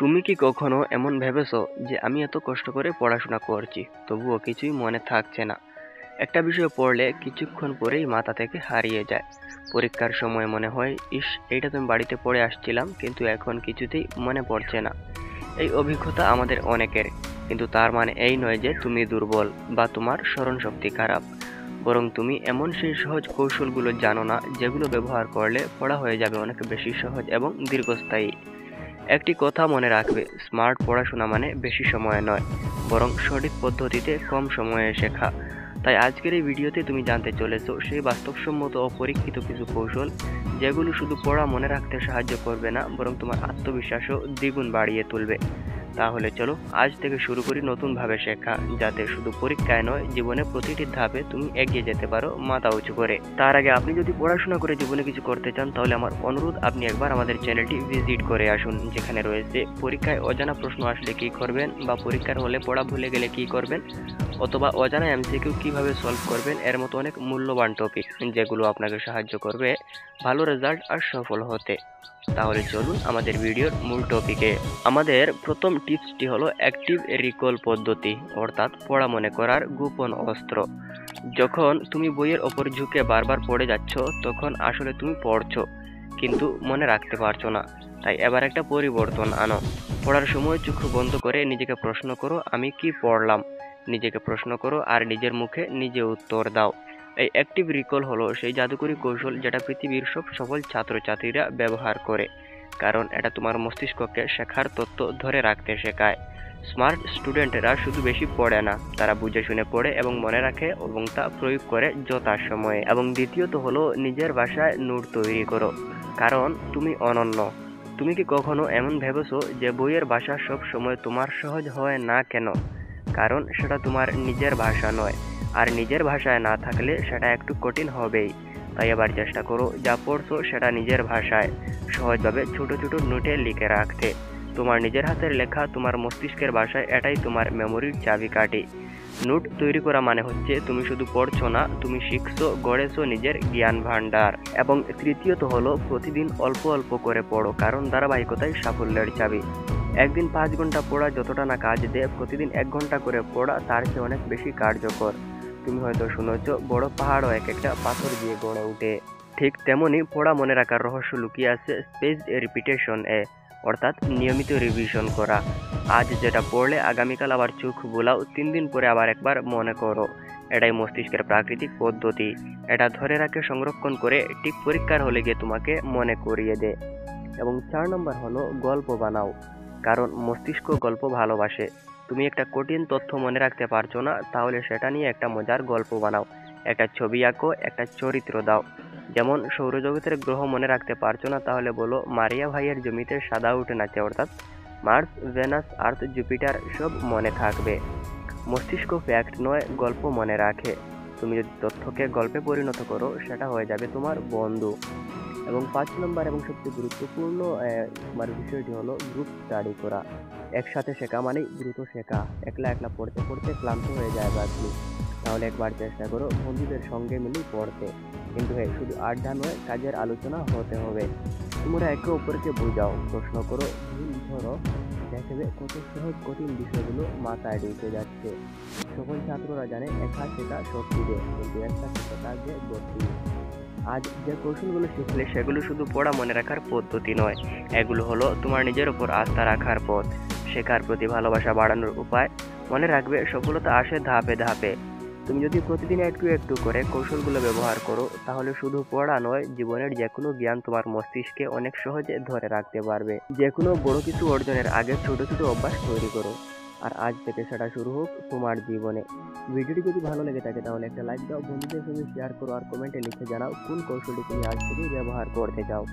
তুমি কি কখনো এমন ভেবেছো যে আমি এত কষ্ট করে পড়াশোনা করছি তবুও কিছুই মনে থাকছে না? একটা বিষয় পড়লে কিছুক্ষণ পরেই মাথা থেকে হারিয়ে যায়। পরীক্ষার সময় মনে হয়, ইস, এইটা তুমি বাড়িতে পড়ে আসছিলাম, কিন্তু এখন কিছুতেই মনে পড়ছে না। এই অভিজ্ঞতা আমাদের অনেকের, কিন্তু তার মানে এই নয় যে তুমি দুর্বল বা তোমার স্মরণ শক্তি খারাপ। বরং তুমি এমন সেই সহজ কৌশলগুলো জানো না, যেগুলো ব্যবহার করলে পড়া হয়ে যাবে অনেক বেশি সহজ এবং দীর্ঘস্থায়ী। একটি কথা মনে রাখবে, স্মার্ট পড়াশোনা মানে বেশি সময় নয়, বরং সঠিক পদ্ধতিতে কম সময়ে শেখা। তাই আজকের এই ভিডিওতে তুমি জানতে চলেছো সেই বাস্তবসম্মত ও পরীক্ষিত কিছু কৌশল, যেগুলো শুধু পড়া মনে রাখতে সাহায্য করবে না, বরং তোমার আত্মবিশ্বাসও দ্বিগুণ বাড়িয়ে তুলবে। তাহলে চলো আজ থেকে শুরু করি নতুনভাবে শেখা, যাতে শুধু পরীক্ষায় নয়, জীবনে প্রতিটি ধাপে তুমি এগিয়ে যেতে পারো মাথা উঁচু করে। তার আগে আপনি যদি পড়াশোনা করে জীবনে কিছু করতে চান, তাহলে আমার অনুরোধ, আপনি একবার আমাদের চ্যানেলটি ভিজিট করে আসুন, যেখানে রয়েছে পরীক্ষায় অজানা প্রশ্ন আসলে কি করবেন, বা পরীক্ষার হলে পড়া ভুলে গেলে কি করবেন, অথবা অজানা এমসিকিউ কিভাবে সলভ করবেন, এর মতো অনেক মূল্যবান টপিক, যেগুলো আপনাকে সাহায্য করবে ভালো রেজাল্ট আর সফল হতে। তাহলে চলুন আমাদের ভিডিওর মূল টপিকে। আমাদের প্রথম টিপসটি হলো অ্যাক্টিভ রিকল পদ্ধতি, অর্থাৎ পড়া মনে করার গোপন অস্ত্র। যখন তুমি বইয়ের ওপর ঝুঁকে বারবার পড়ে যাচ্ছ, তখন আসলে তুমি পড়ছো, কিন্তু মনে রাখতে পারছো না। তাই এবার একটা পরিবর্তন আনো। পড়ার সময় চোখ বন্ধ করে নিজেকে প্রশ্ন করো, আমি কি পড়লাম? নিজেকে প্রশ্ন করো আর নিজের মুখে নিজে উত্তর দাও। এই অ্যাক্টিভ রিকল হলো সেই জাদুকরী কৌশল যেটা পৃথিবীর সব সফল ছাত্রছাত্রীরা ব্যবহার করে, কারণ এটা তোমার মস্তিষ্ককে শেখার তথ্য ধরে রাখতে শেখায়। স্মার্ট স্টুডেন্টরা শুধু বেশি পড়ে না, তারা বুঝে শুনে পড়ে এবং মনে রাখে, এবং তা প্রয়োগ করে যথাসময়ে। এবং দ্বিতীয়ত হলো, নিজের ভাষায় নোট তৈরি করো, কারণ তুমি অনন্য। তুমি কি কখনো এমন ভেবেছো যে বইয়ের ভাষা সব সময় তোমার সহজ হয় না কেন? কারণ সেটা তোমার নিজের ভাষা নয়, আর নিজের ভাষায় না থাকলে সেটা একটু কঠিন হবেই। তাই এবার চেষ্টা করো যা পড়ছো সেটা নিজের ভাষায় সহজভাবে ছোট ছোট নোটে লিখে রাখতে। তোমার নিজের হাতের লেখা তোমার মস্তিষ্কের ভাষায়, এটাই তোমার মেমোরির চাবিকাঠি। নোট তৈরি করা মানে হচ্ছে তুমি শুধু পড়ছো না, তুমি শিখছো, গড়েছো নিজের জ্ঞান ভান্ডার। এবং তৃতীয়ত হলো, প্রতিদিন অল্প অল্প করে পড়ো, কারণ ধারাবাহিকতাই সাফল্যের চাবি। একদিন 5 ঘন্টা পড়া যতটা না কাজ দেয়, প্রতিদিন 1 ঘন্টা করে পড়া তার চেয়ে অনেক বেশি কার্যকর। তুমি হয়তো শুনেছ, বড় পাহাড়ও এক একটা পাথর দিয়ে গড়ে ওঠে। ঠিক তেমনি পড়া মনে রাখার রহস্য লুকিয়ে আছে স্পেসড রিপিটেশন এ, অর্থাৎ নিয়মিত রিভিশন করা। আজ যেটা পড়লে আগামীকাল আবার চোখ বোলাও, 3 দিন পরে আবার একবার মনে করো। এটাই মস্তিষ্কের প্রাকৃতিক পদ্ধতি। এটা ধরে রাখে, সংরক্ষণ করে, ঠিক পরীক্ষার হলে গিয়ে তোমাকে মনে করিয়ে দেয়। এবং 4 নম্বর হলো, গল্প বানাও, কারণ মস্তিষ্ক গল্প ভালোবাসে। তুমি একটা কঠিন তথ্য মনে রাখতে পারছো না, তাহলে সেটা নিয়ে একটা মজার গল্প বানাও। একটা ছবি আঁকো, একটা চরিত্র দাও। যেমন সৌরজগতের গ্রহ মনে রাখতে পারছো না, তাহলে বলো মারিয়া ভাইয়ের জমিতে সাদা উঠে নাচে, অর্থাৎ মার্স, ভেনাস, আর্থ, জুপিটার সব মনে থাকবে। মস্তিষ্ক ফ্যাক্ট নয়, গল্প মনে রাখে। তুমি যদি তথ্যকে গল্পে পরিণত করো, সেটা হয়ে যাবে তোমার বন্ধু। এবং 5 নম্বর এবং সবচেয়ে গুরুত্বপূর্ণ তোমার বিষয়টি হলো গ্রুপ স্টাডি করা। একসাথে শেখা মানেই দ্রুত শেখা। একলা একলা পড়তে পড়তে ক্লান্ত হয়ে যায় আপনি, তাহলে একবার চেষ্টা করো বন্ধুদের সঙ্গে মিলেই পড়তে। কিন্তু হ্যাঁ, শুধু আড্ডা নয়, কাজের আলোচনা হতে হবে। তোমরা একে অপরকে বোঝাও, প্রশ্ন করো, ভুল ধরো, দেখবে কত সহজ কঠিন বিষয়গুলো মাথায় ঢুকে যাচ্ছে। সকল ছাত্ররা জানে একা শেখা শক্তি দেয়, কিন্তু একসাথে শেখা যে গতি। আজ যে কৌশলগুলো শিখলে, সেগুলো শুধু পড়া মনে রাখার পদ্ধতি নয়, এগুলো হলো তোমার নিজের উপর আস্থা রাখার পথ, শেখার প্রতি ভালোবাসা বাড়ানোর উপায়। মনে রাখবে, সফলতা আসে ধাপে ধাপে। তুমি যদি প্রতিদিন একটু একটু করে কৌশলগুলো ব্যবহার করো, তাহলে শুধু পড়া নয়, জীবনের যে কোনো জ্ঞান তোমার মস্তিষ্কে অনেক সহজে ধরে রাখতে পারবে। যে কোনো বড় কিছু অর্জনের আগে ছোট ছোট অভ্যাস তৈরি করো, আর আজ থেকে সেটা শুরু হোক তোমার জীবনে। ভিডিওটি যদি ভালো লেগে থাকে, তাহলে একটা লাইক দাও, বন্ধুদের সঙ্গে শেয়ার করো, আর কমেন্টে লিখে জানাও কোন কৌশলটি তুমি আজ থেকেই ব্যবহার করতে চাও।